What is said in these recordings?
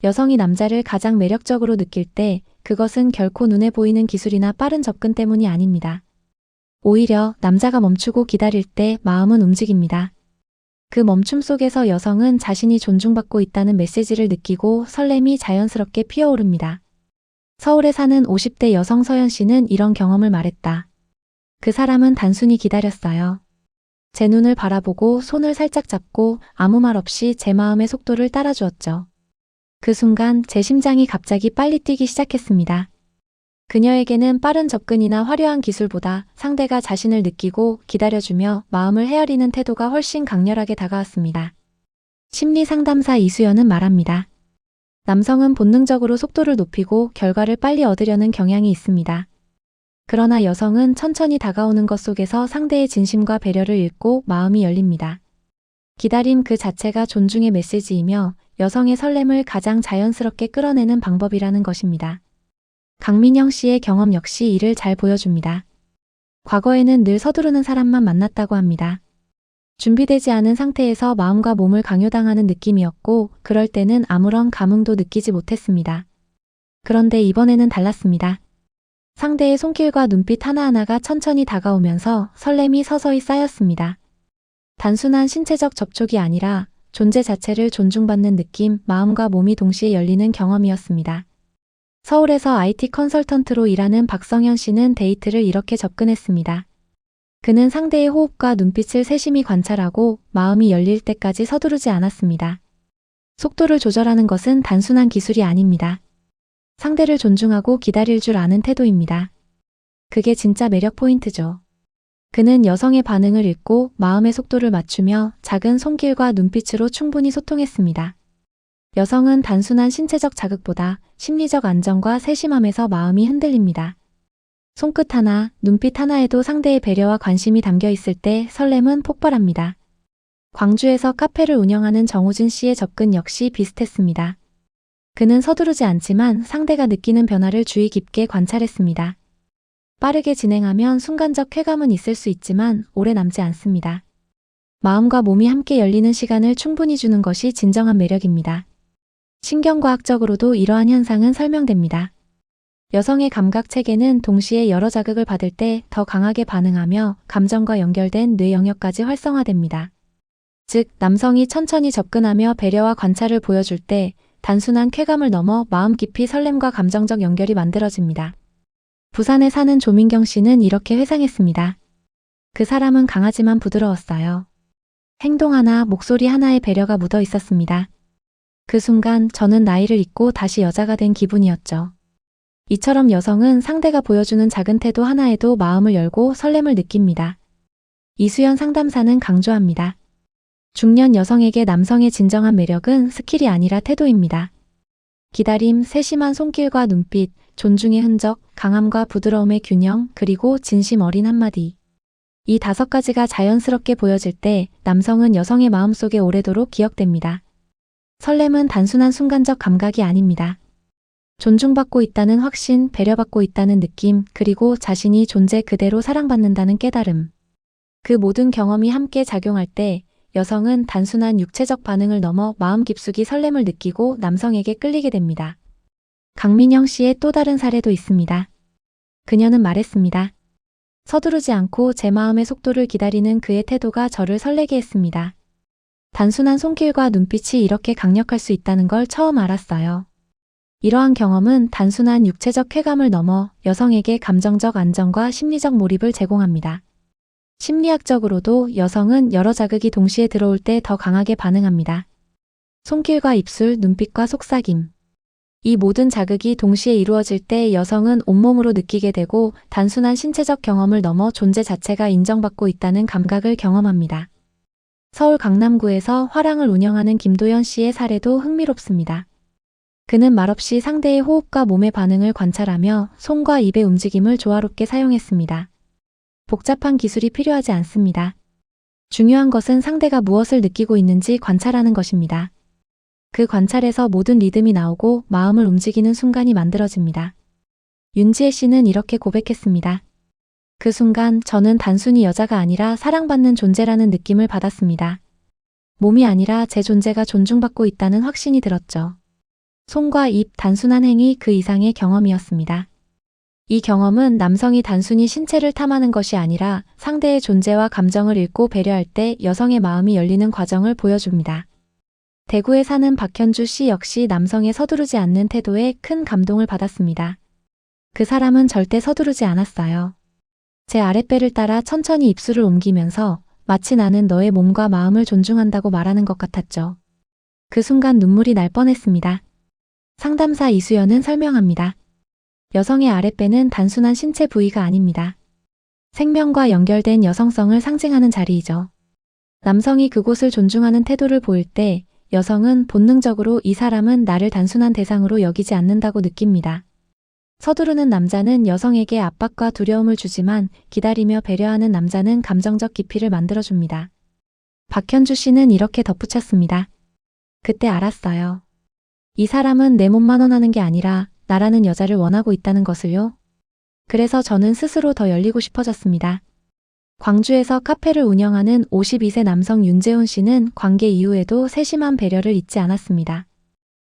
여성이 남자를 가장 매력적으로 느낄 때 그것은 결코 눈에 보이는 기술이나 빠른 접근 때문이 아닙니다. 오히려 남자가 멈추고 기다릴 때 마음은 움직입니다. 그 멈춤 속에서 여성은 자신이 존중받고 있다는 메시지를 느끼고 설렘이 자연스럽게 피어오릅니다. 서울에 사는 50대 여성 서연 씨는 이런 경험을 말했다. 그 사람은 단순히 기다렸어요. 제 눈을 바라보고 손을 살짝 잡고 아무 말 없이 제 마음의 속도를 따라주었죠. 그 순간 제 심장이 갑자기 빨리 뛰기 시작했습니다. 그녀에게는 빠른 접근이나 화려한 기술보다 상대가 자신을 느끼고 기다려주며 마음을 헤아리는 태도가 훨씬 강렬하게 다가왔습니다. 심리 상담사 이수연은 말합니다. 남성은 본능적으로 속도를 높이고 결과를 빨리 얻으려는 경향이 있습니다. 그러나 여성은 천천히 다가오는 것 속에서 상대의 진심과 배려를 읽고 마음이 열립니다. 기다림 그 자체가 존중의 메시지이며 여성의 설렘을 가장 자연스럽게 끌어내는 방법이라는 것입니다. 강민영 씨의 경험 역시 이를 잘 보여줍니다. 과거에는 늘 서두르는 사람만 만났다고 합니다. 준비되지 않은 상태에서 마음과 몸을 강요당하는 느낌이었고 그럴 때는 아무런 감흥도 느끼지 못했습니다. 그런데 이번에는 달랐습니다. 상대의 손길과 눈빛 하나하나가 천천히 다가오면서 설렘이 서서히 쌓였습니다. 단순한 신체적 접촉이 아니라 존재 자체를 존중받는 느낌, 마음과 몸이 동시에 열리는 경험이었습니다. 서울에서 IT 컨설턴트로 일하는 박성현 씨는 데이트를 이렇게 접근했습니다. 그는 상대의 호흡과 눈빛을 세심히 관찰하고 마음이 열릴 때까지 서두르지 않았습니다. 속도를 조절하는 것은 단순한 기술이 아닙니다. 상대를 존중하고 기다릴 줄 아는 태도입니다. 그게 진짜 매력 포인트죠. 그는 여성의 반응을 읽고 마음의 속도를 맞추며 작은 손길과 눈빛으로 충분히 소통했습니다. 여성은 단순한 신체적 자극보다 심리적 안정과 세심함에서 마음이 흔들립니다. 손끝 하나, 눈빛 하나에도 상대의 배려와 관심이 담겨 있을 때 설렘은 폭발합니다. 광주에서 카페를 운영하는 정우진 씨의 접근 역시 비슷했습니다. 그는 서두르지 않지만 상대가 느끼는 변화를 주의 깊게 관찰했습니다. 빠르게 진행하면 순간적 쾌감은 있을 수 있지만 오래 남지 않습니다. 마음과 몸이 함께 열리는 시간을 충분히 주는 것이 진정한 매력입니다. 신경과학적으로도 이러한 현상은 설명됩니다. 여성의 감각 체계는 동시에 여러 자극을 받을 때 더 강하게 반응하며 감정과 연결된 뇌 영역까지 활성화됩니다. 즉, 남성이 천천히 접근하며 배려와 관찰을 보여줄 때 단순한 쾌감을 넘어 마음 깊이 설렘과 감정적 연결이 만들어집니다. 부산에 사는 조민경 씨는 이렇게 회상했습니다. 그 사람은 강하지만 부드러웠어요. 행동 하나, 목소리 하나에 배려가 묻어 있었습니다. 그 순간 저는 나이를 잊고 다시 여자가 된 기분이었죠. 이처럼 여성은 상대가 보여주는 작은 태도 하나에도 마음을 열고 설렘을 느낍니다. 이수연 상담사는 강조합니다. 중년 여성에게 남성의 진정한 매력은 스킬이 아니라 태도입니다. 기다림, 세심한 손길과 눈빛, 존중의 흔적, 강함과 부드러움의 균형, 그리고 진심 어린 한마디. 이 5가지가 자연스럽게 보여질 때 남성은 여성의 마음속에 오래도록 기억됩니다. 설렘은 단순한 순간적 감각이 아닙니다. 존중받고 있다는 확신, 배려받고 있다는 느낌, 그리고 자신이 존재 그대로 사랑받는다는 깨달음. 그 모든 경험이 함께 작용할 때 여성은 단순한 육체적 반응을 넘어 마음 깊숙이 설렘을 느끼고 남성에게 끌리게 됩니다. 강민영 씨의 또 다른 사례도 있습니다. 그녀는 말했습니다. 서두르지 않고 제 마음의 속도를 기다리는 그의 태도가 저를 설레게 했습니다. 단순한 손길과 눈빛이 이렇게 강력할 수 있다는 걸 처음 알았어요. 이러한 경험은 단순한 육체적 쾌감을 넘어 여성에게 감정적 안정과 심리적 몰입을 제공합니다. 심리학적으로도 여성은 여러 자극이 동시에 들어올 때 더 강하게 반응합니다. 손길과 입술, 눈빛과 속삭임. 이 모든 자극이 동시에 이루어질 때 여성은 온몸으로 느끼게 되고 단순한 신체적 경험을 넘어 존재 자체가 인정받고 있다는 감각을 경험합니다. 서울 강남구에서 화랑을 운영하는 김도연 씨의 사례도 흥미롭습니다. 그는 말없이 상대의 호흡과 몸의 반응을 관찰하며 손과 입의 움직임을 조화롭게 사용했습니다. 복잡한 기술이 필요하지 않습니다. 중요한 것은 상대가 무엇을 느끼고 있는지 관찰하는 것입니다. 그 관찰에서 모든 리듬이 나오고 마음을 움직이는 순간이 만들어집니다. 윤지혜 씨는 이렇게 고백했습니다. 그 순간 저는 단순히 여자가 아니라 사랑받는 존재라는 느낌을 받았습니다. 몸이 아니라 제 존재가 존중받고 있다는 확신이 들었죠. 손과 입, 단순한 행위 그 이상의 경험이었습니다. 이 경험은 남성이 단순히 신체를 탐하는 것이 아니라 상대의 존재와 감정을 읽고 배려할 때 여성의 마음이 열리는 과정을 보여줍니다. 대구에 사는 박현주 씨 역시 남성의 서두르지 않는 태도에 큰 감동을 받았습니다. 그 사람은 절대 서두르지 않았어요. 제 아랫배를 따라 천천히 입술을 옮기면서 마치 나는 너의 몸과 마음을 존중한다고 말하는 것 같았죠. 그 순간 눈물이 날 뻔했습니다. 상담사 이수연은 설명합니다. 여성의 아랫배는 단순한 신체 부위가 아닙니다. 생명과 연결된 여성성을 상징하는 자리이죠. 남성이 그곳을 존중하는 태도를 보일 때 여성은 본능적으로 이 사람은 나를 단순한 대상으로 여기지 않는다고 느낍니다. 서두르는 남자는 여성에게 압박과 두려움을 주지만 기다리며 배려하는 남자는 감정적 깊이를 만들어줍니다. 박현주 씨는 이렇게 덧붙였습니다. 그때 알았어요. 이 사람은 내 몸만 원하는 게 아니라 나라는 여자를 원하고 있다는 것을요. 그래서 저는 스스로 더 열리고 싶어졌습니다. 광주에서 카페를 운영하는 52세 남성 윤재훈 씨는 관계 이후에도 세심한 배려를 잊지 않았습니다.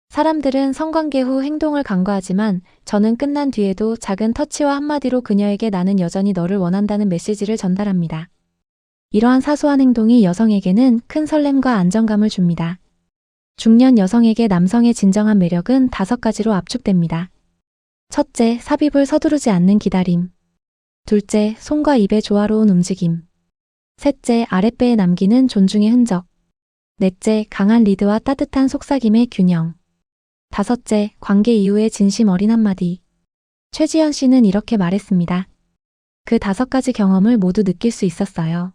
사람들은 성관계 후 행동을 간과하지만 저는 끝난 뒤에도 작은 터치와 한마디로 그녀에게 나는 여전히 너를 원한다는 메시지를 전달합니다. 이러한 사소한 행동이 여성에게는 큰 설렘과 안정감을 줍니다. 중년 여성에게 남성의 진정한 매력은 5가지로 압축됩니다. 첫째, 삽입을 서두르지 않는 기다림. 둘째, 손과 입의 조화로운 움직임. 셋째, 아랫배에 남기는 존중의 흔적. 넷째, 강한 리드와 따뜻한 속삭임의 균형. 다섯째, 관계 이후의 진심 어린 한마디. 최지연 씨는 이렇게 말했습니다. 그 5가지 경험을 모두 느낄 수 있었어요.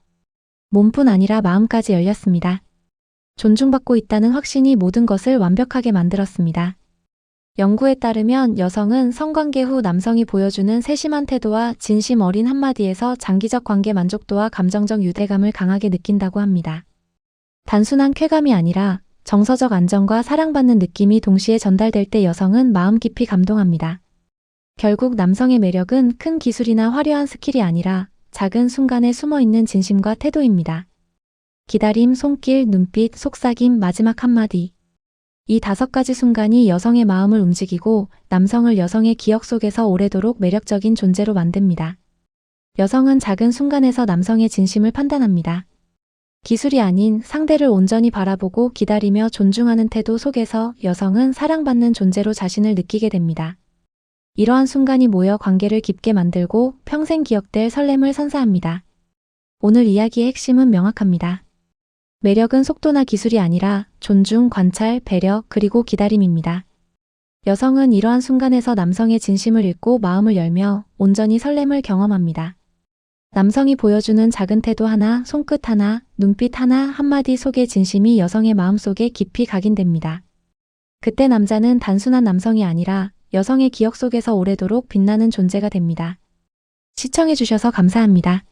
몸뿐 아니라 마음까지 열렸습니다. 존중받고 있다는 확신이 모든 것을 완벽하게 만들었습니다. 연구에 따르면 여성은 성관계 후 남성이 보여주는 세심한 태도와 진심 어린 한마디에서 장기적 관계 만족도와 감정적 유대감을 강하게 느낀다고 합니다. 단순한 쾌감이 아니라 정서적 안정과 사랑받는 느낌이 동시에 전달될 때 여성은 마음 깊이 감동합니다. 결국 남성의 매력은 큰 기술이나 화려한 스킬이 아니라 작은 순간에 숨어있는 진심과 태도입니다. 기다림, 손길, 눈빛, 속삭임, 마지막 한마디. 이 5가지 순간이 여성의 마음을 움직이고 남성을 여성의 기억 속에서 오래도록 매력적인 존재로 만듭니다. 여성은 작은 순간에서 남성의 진심을 판단합니다. 기술이 아닌 상대를 온전히 바라보고 기다리며 존중하는 태도 속에서 여성은 사랑받는 존재로 자신을 느끼게 됩니다. 이러한 순간이 모여 관계를 깊게 만들고 평생 기억될 설렘을 선사합니다. 오늘 이야기의 핵심은 명확합니다. 매력은 속도나 기술이 아니라 존중, 관찰, 배려, 그리고 기다림입니다. 여성은 이러한 순간에서 남성의 진심을 읽고 마음을 열며 온전히 설렘을 경험합니다. 남성이 보여주는 작은 태도 하나, 손끝 하나, 눈빛 하나, 한마디 속의 진심이 여성의 마음속에 깊이 각인됩니다. 그때 남자는 단순한 남성이 아니라 여성의 기억 속에서 오래도록 빛나는 존재가 됩니다. 시청해주셔서 감사합니다.